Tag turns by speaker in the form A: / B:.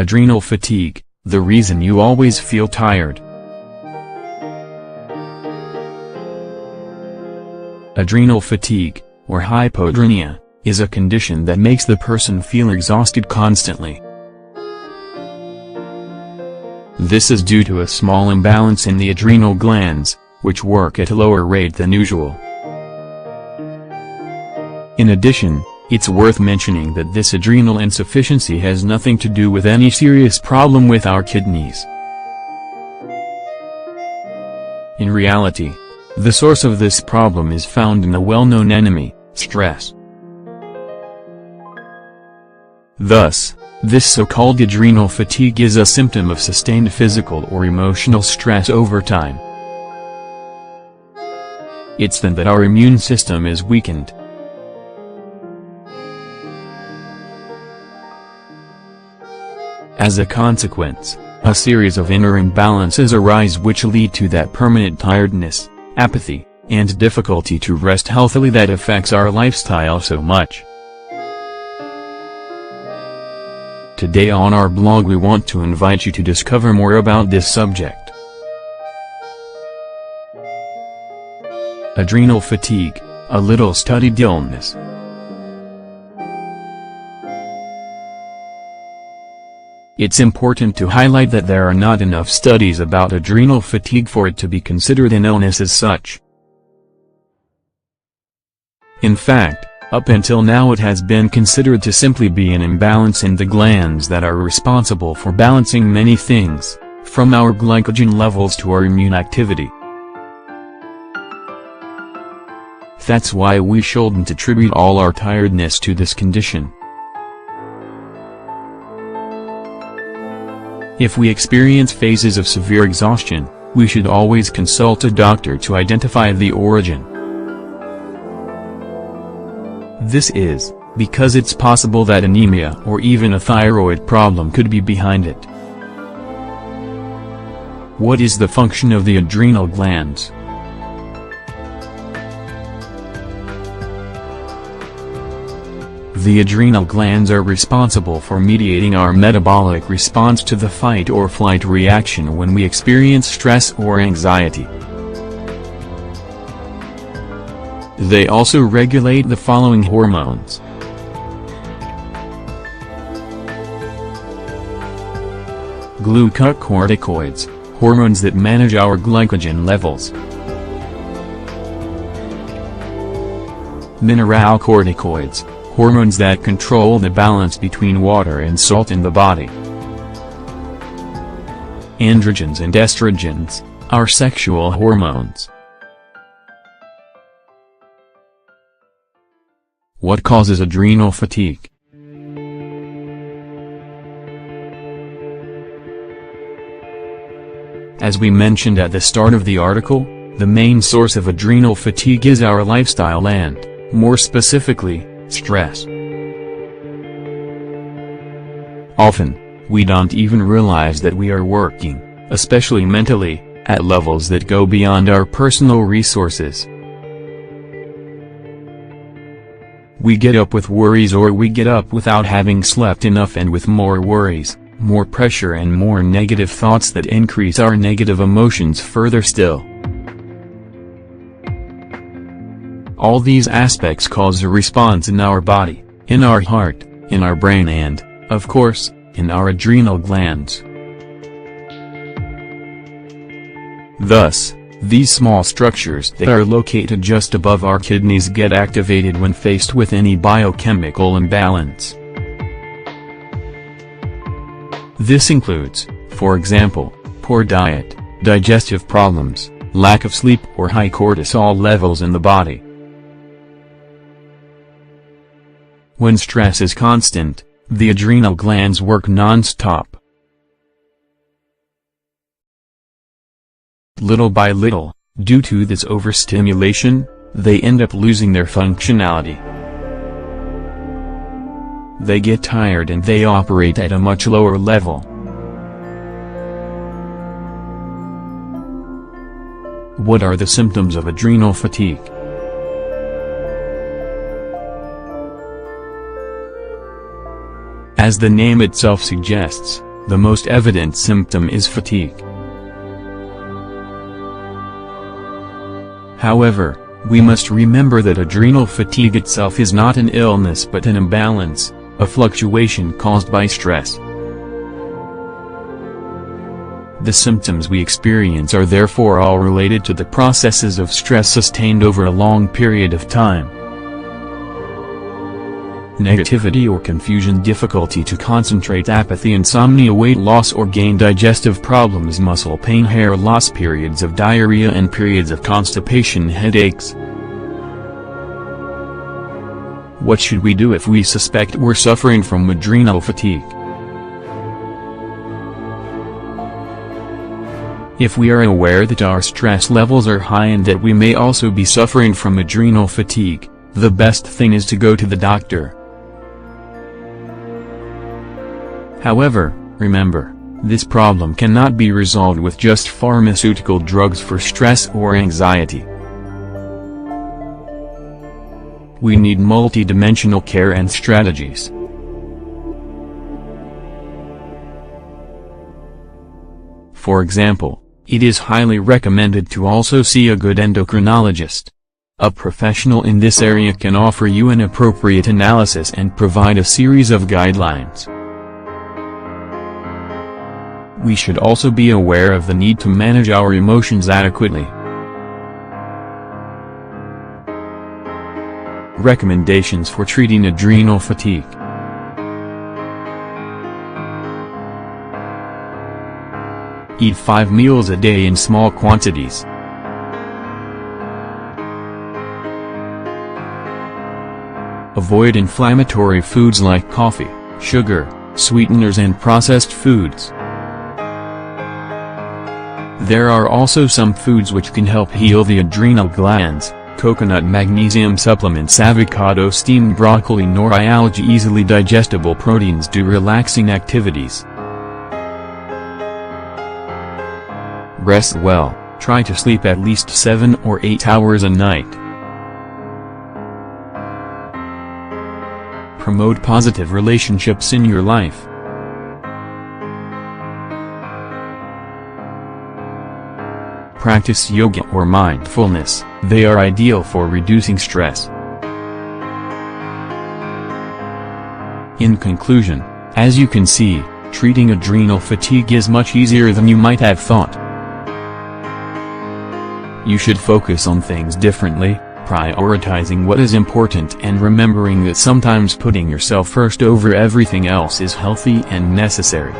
A: Adrenal fatigue, the reason you always feel tired. Adrenal fatigue, or hypoadrenia, is a condition that makes the person feel exhausted constantly. This is due to a small imbalance in the adrenal glands, which work at a lower rate than usual. In addition, it's worth mentioning that this adrenal insufficiency has nothing to do with any serious problem with our kidneys. In reality, the source of this problem is found in the well-known enemy, stress. Thus, this so-called adrenal fatigue is a symptom of sustained physical or emotional stress over time. It's then that our immune system is weakened. As a consequence, a series of inner imbalances arise which lead to that permanent tiredness, apathy, and difficulty to rest healthily that affects our lifestyle so much. Today on our blog we want to invite you to discover more about this subject. Adrenal fatigue, a little studied illness. It's important to highlight that there are not enough studies about adrenal fatigue for it to be considered an illness as such. In fact, up until now it has been considered to simply be an imbalance in the glands that are responsible for balancing many things, from our glycogen levels to our immune activity. That's why we shouldn't attribute all our tiredness to this condition. If we experience phases of severe exhaustion, we should always consult a doctor to identify the origin. This is because it's possible that anemia or even a thyroid problem could be behind it. What is the function of the adrenal glands? The adrenal glands are responsible for mediating our metabolic response to the fight or flight reaction when we experience stress or anxiety. They also regulate the following hormones: glucocorticoids, hormones that manage our glycogen levels; mineralocorticoids, hormones that control the balance between water and salt in the body; androgens and estrogens, our sexual hormones. What causes adrenal fatigue? As we mentioned at the start of the article, the main source of adrenal fatigue is our lifestyle and, more specifically, stress. Often, we don't even realize that we are working, especially mentally, at levels that go beyond our personal resources. We get up with worries, or we get up without having slept enough and with more worries, more pressure and more negative thoughts that increase our negative emotions further still. All these aspects cause a response in our body, in our heart, in our brain and, of course, in our adrenal glands. Thus, these small structures that are located just above our kidneys get activated when faced with any biochemical imbalance. This includes, for example, poor diet, digestive problems, lack of sleep, or high cortisol levels in the body. When stress is constant, the adrenal glands work non-stop. Little by little, due to this overstimulation, they end up losing their functionality. They get tired and they operate at a much lower level. What are the symptoms of adrenal fatigue? As the name itself suggests, the most evident symptom is fatigue. However, we must remember that adrenal fatigue itself is not an illness but an imbalance, a fluctuation caused by stress. The symptoms we experience are therefore all related to the processes of stress sustained over a long period of time. Negativity or confusion, difficulty to concentrate, apathy, insomnia, weight loss or gain, digestive problems, muscle pain, hair loss, periods of diarrhea and periods of constipation, headaches. What should we do if we suspect we're suffering from adrenal fatigue? If we are aware that our stress levels are high and that we may also be suffering from adrenal fatigue, the best thing is to go to the doctor. However, remember, this problem cannot be resolved with just pharmaceutical drugs for stress or anxiety. We need multidimensional care and strategies. For example, it is highly recommended to also see a good endocrinologist. A professional in this area can offer you an appropriate analysis and provide a series of guidelines. We should also be aware of the need to manage our emotions adequately. Recommendations for treating adrenal fatigue. Eat 5 meals a day in small quantities. Avoid inflammatory foods like coffee, sugar, sweeteners and processed foods. There are also some foods which can help heal the adrenal glands: coconut magnesium supplements, avocado, steamed broccoli, nori algae. Easily digestible proteins do relaxing activities. Rest well, try to sleep at least 7 or 8 hours a night. Promote positive relationships in your life. Practice yoga or mindfulness, they are ideal for reducing stress. In conclusion, as you can see, treating adrenal fatigue is much easier than you might have thought. You should focus on things differently, prioritizing what is important and remembering that sometimes putting yourself first over everything else is healthy and necessary.